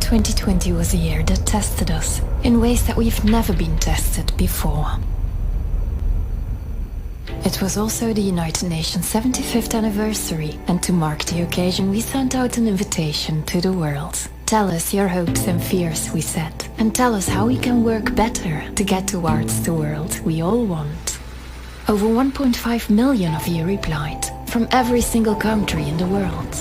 2020 was a year that tested us in ways that we've never been tested before. It was also the United Nations 75th anniversary, and to mark the occasion we sent out an invitation to the world. Tell us your hopes and fears, we said, and tell us how we can work better to get towards the world we all want. Over 1.5 million of you replied, from every single country in the world.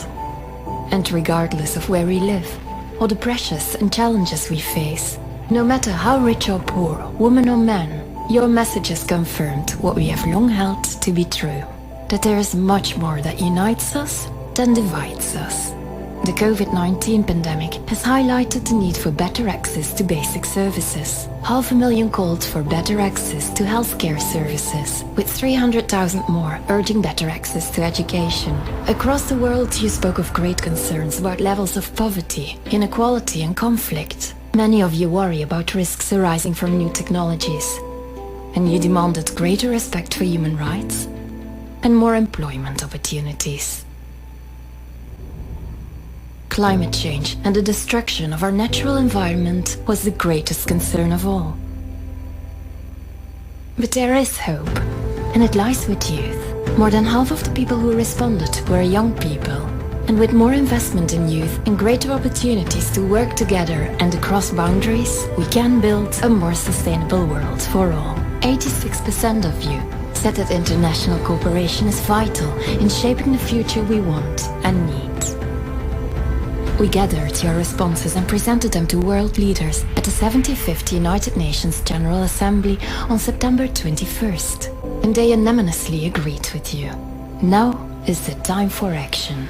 And regardless of where we live, or the pressures and challenges we face, no matter how rich or poor, woman or man, your messages confirmed what we have long held to be true, that there is much more that unites us than divides us. The COVID-19 pandemic has highlighted the need for better access to basic services. 500,000 called for better access to healthcare services, with 300,000 more urging better access to education. Across the world, you spoke of great concerns about levels of poverty, inequality and conflict. Many of you worry about risks arising from new technologies. And you demanded greater respect for human rights and more employment opportunities. Climate change and the destruction of our natural environment was the greatest concern of all. But there is hope, and it lies with youth. More than half of the people who responded were young people. And with more investment in youth and greater opportunities to work together and across boundaries, we can build a more sustainable world for all. 86% of you said that international cooperation is vital in shaping the future we want and need. We gathered your responses and presented them to world leaders at the 75th United Nations General Assembly on September 21st, and they unanimously agreed with you. Now is the time for action.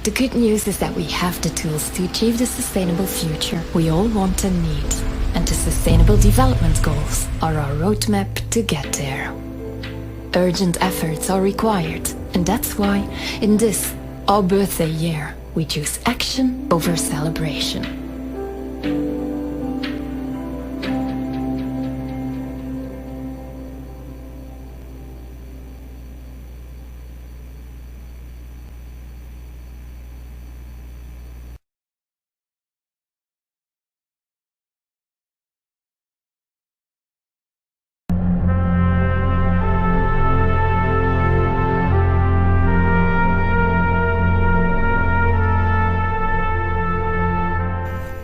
The good news is that we have the tools to achieve the sustainable future we all want and need, and the Sustainable Development Goals are our roadmap to get there. Urgent efforts are required, and that's why, in this, our birthday year, we choose action over celebration.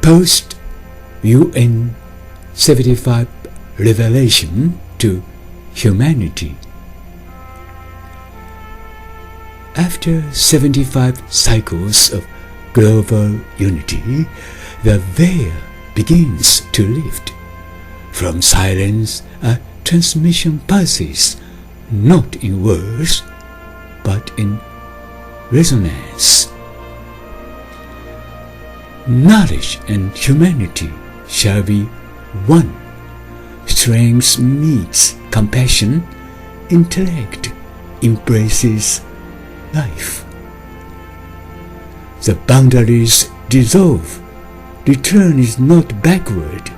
Post-UN 75 Revelation to Humanity. After 75 cycles of global unity, the veil begins to lift. From silence, a transmission passes, not in words, but in resonance. Knowledge and humanity shall be one. Strength meets compassion, intellect embraces life. The boundaries dissolve. Return is not backward,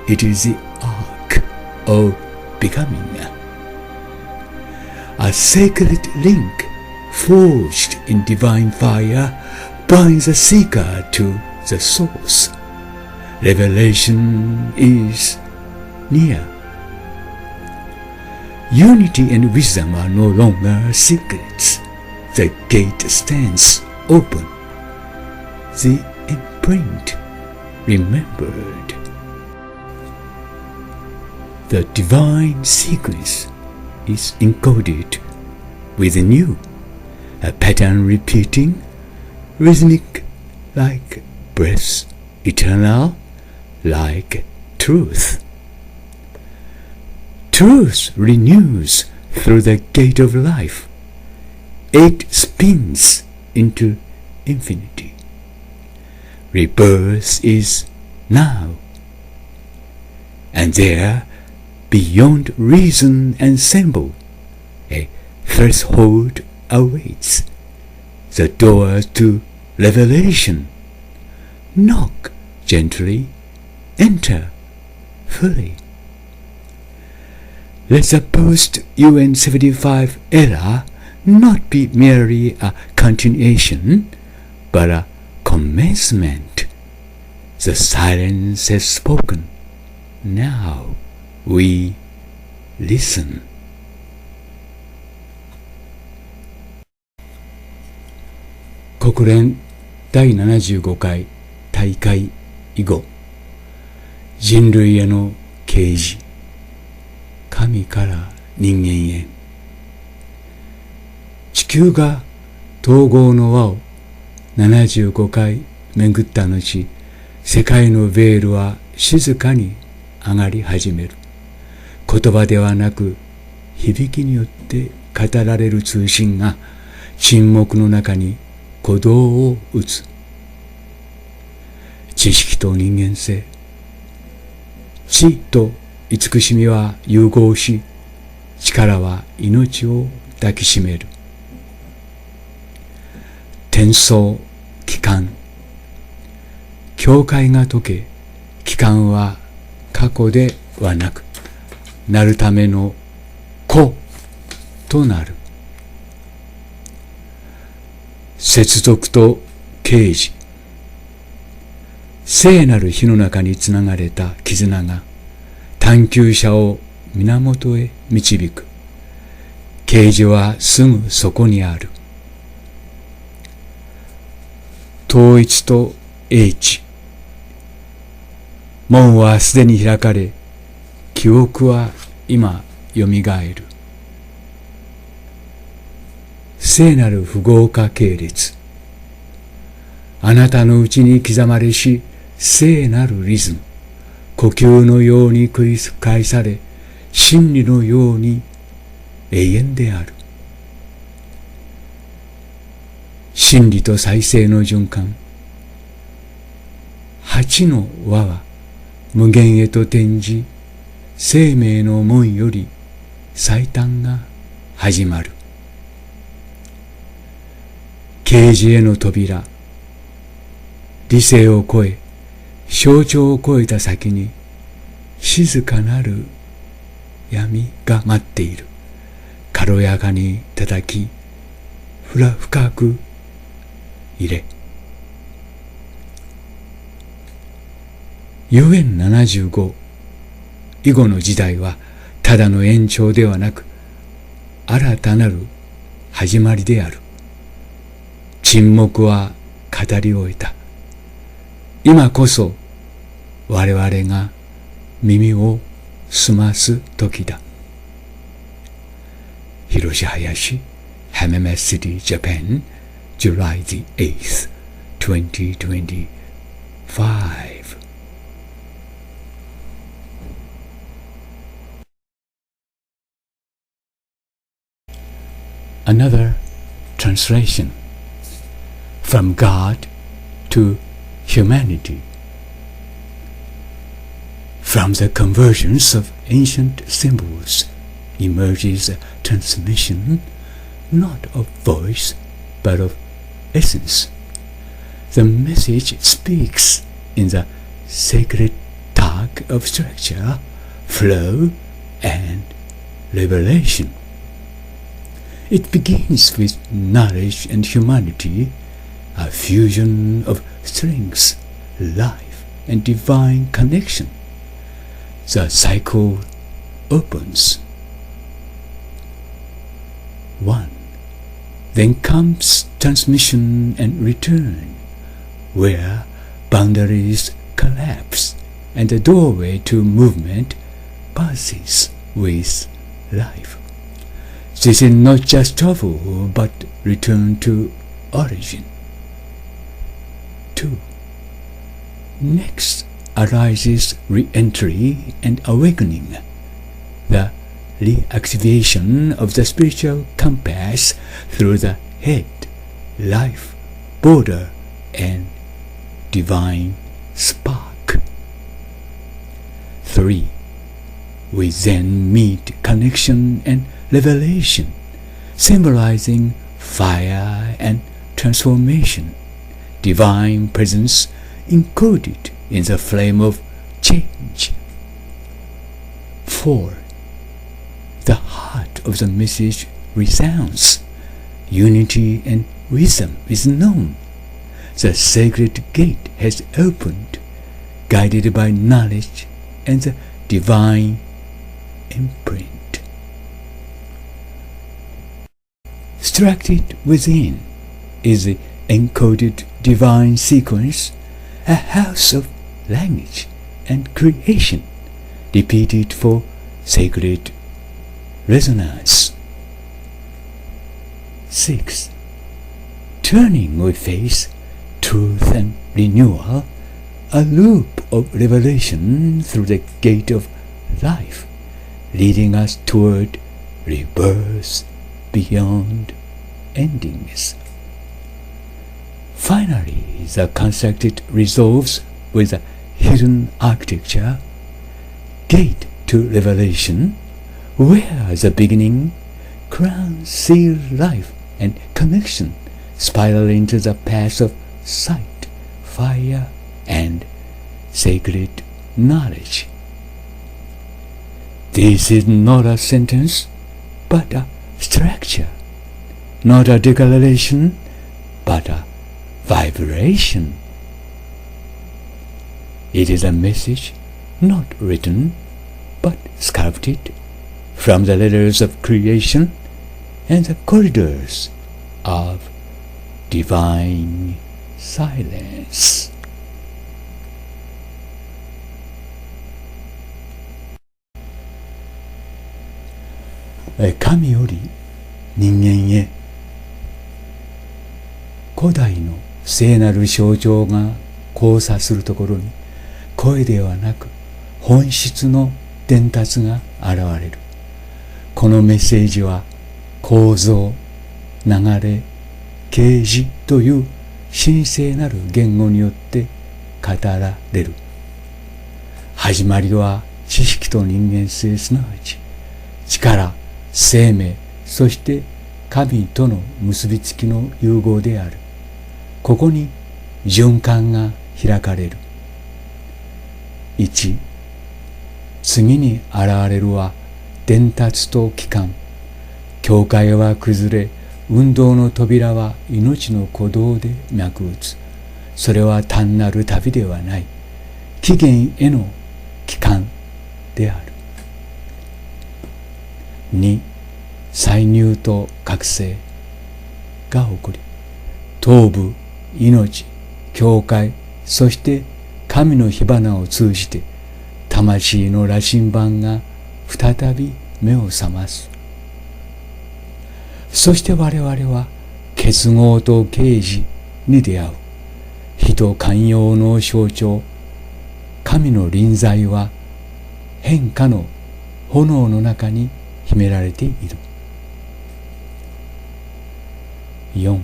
it is the arc of becoming. A sacred link forged in divine fire binds the seeker to the source. Revelation is near. Unity and wisdom are no longer secrets. The gate stands open. The imprint remembered. The divine sequence is encoded within you, a pattern repeating, rhythmic like breath, eternal like truth. Truth renews through the gate of life. It spins into infinity. Rebirth is now. And there, beyond reason and symbol, a threshold awaits. The door to revelation. Knock gently, enter fully. Let the post-UN 75 era not be merely a continuation, but a commencement. The silence has spoken. Now we listen. 国連第75回大会以後、人類への啓示、神から人間へ。地球が統合の輪を75回巡った後、世界のベールは静かに上がり始める。言葉ではなく響きによって語られる通信が沈黙の中に鼓動を打つ。知識と人間性、知と慈しみは融合し、力は命を抱きしめる。転送帰還、境界が解け、帰還は過去ではなく、なるための子となる。接続と啓示、聖なる火の中につながれた絆が探求者を源へ導く。啓示はすぐそこにある。統一と英知、門はすでに開かれ、記憶は今よみがえる。聖なる符号化系列、あなたのうちに刻まれし聖なるリズム、呼吸のように繰り返され、真理のように永遠である。真理と再生の循環、八の輪は無限へと転じ、生命の門より最短が始まる。啓示への扉、理性を超え、象徴を超えた先に静かなる闇が待っている。軽やかに叩き、深く入れ。ゆえん75以後の時代はただの延長ではなく、新たなる始まりである。沈黙は語り終えた。今こそ我々が耳を澄ます時だ。Hiroshi Hayashi, Hamame City, Japan, July the 8th, 2025. Another translation, from God to humanity. From the conversions of ancient symbols emerges a transmission, not of voice, but of essence. The message speaks in the sacred tug of structure, flow, and revelation. It begins with knowledge and humanity, a fusion of strength, life, and divine connection. The cycle opens. 1. Then comes transmission and return, where boundaries collapse and the doorway to movement passes with life. This is not just travel, but return to origin. 2. Next arises re-entry and awakening, the reactivation of the spiritual compass through the head, life, border, and divine spark. 3. We then meet connection and revelation, symbolizing fire and transformation, divine presence encoded in the flame of change. 4. The heart of the message resounds. Unity and wisdom is known. The sacred gate has opened. guided by knowledge and the divine imprint. Structured within is the encoded divine sequence, a house of language and creation, repeated for sacred resonance. 6. Turning we face truth and renewal, a loop of revelation through the gate of life, leading us toward rebirth beyond endings. Finally, the constructed resolves with a hidden architecture, gate to revelation, where the beginning crowns seal life and connection, spiral into the path of sight, fire, and sacred knowledge. This is not a sentence, but a structure, not a declaration, but a vibration. It is a message not written, but sculpted from the letters of creation and the corridors of divine silence. 神より人間へ、古代の聖なる象徴が交差するところに、声ではなく本質の伝達が現れる。このメッセージは構造、流れ、啓示という神聖なる言語によって語られる。始まりは知識と人間性、すなわち力、生命、そして神との結びつきの融合である。ここに循環が開かれる。1、次に現れるは伝達と帰還。境界は崩れ、運動の扉は命の鼓動で脈打つ。それは単なる旅ではない。起源への帰還である。2、再入と覚醒が起こり、頭部、命、境界、そして神の火花を通じて、魂の羅針盤が再び目を覚ます。そして我々は結合と啓示に出会う。火と寛容の象徴、神の臨在は変化の炎の中に秘められている。4、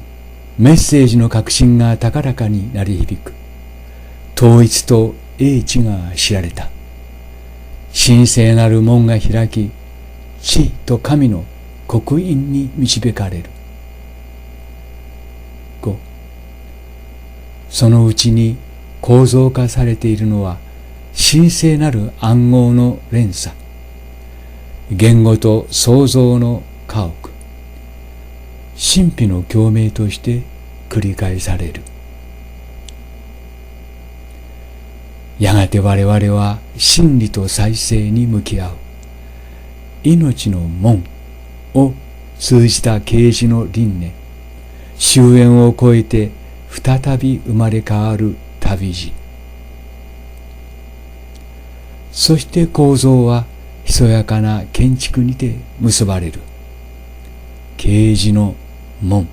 メッセージの核心が高らかに鳴り響く。統一と英知が知られた。神聖なる門が開き、地と神の刻印に導かれる。5、そのうちに構造化されているのは神聖なる暗号の連鎖、言語と創造の家屋、神秘の共鳴として繰り返される。やがて我々は真理と再生に向き合う。命の門を通じた啓示の輪廻、終焉を超えて再び生まれ変わる旅路。そして構造はひそやかな建築にて結ばれる。啓示の門、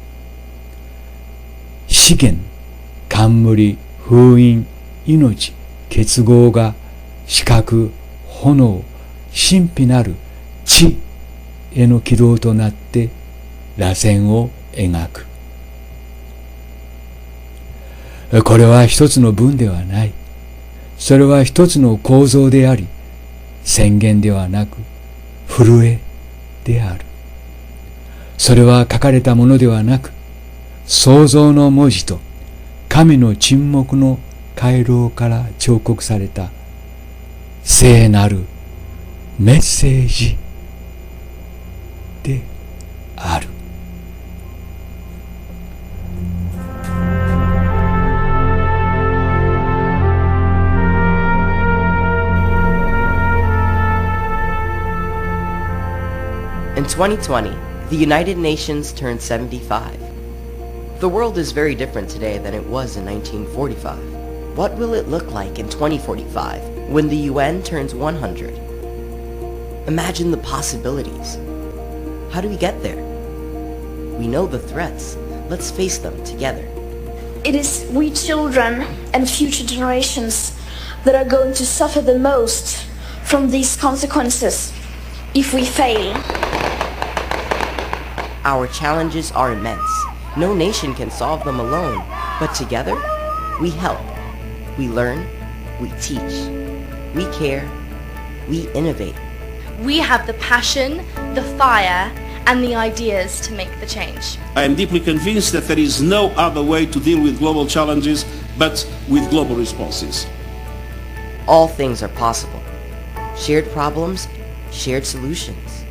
資源、冠、封印、命、結合が視覚、炎、神秘なる地への軌道となって螺旋を描く。これは一つの文ではない。それは一つの構造であり、宣言ではなく震えである。それは書かれたものではなく、創造の文字と神の沈黙の回廊から彫刻された聖なるメッセージである。In 2020, the United Nations turned 75. The world is very different today than it was in 1945. What will it look like in 2045 when the UN turns 100? Imagine the possibilities. How do we get there? We know the threats. Let's face them together. It is we children and future generations that are going to suffer the most from these consequences if we fail. Our challenges are immense. No nation can solve them alone, but together, we help. We learn, we teach, we care, we innovate. We have the passion, the fire, and the ideas to make the change. I am deeply convinced that there is no other way to deal with global challenges but with global responses. All things are possible. Shared problems, shared solutions.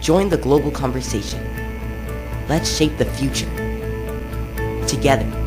Join the global conversation. Let's shape the future together.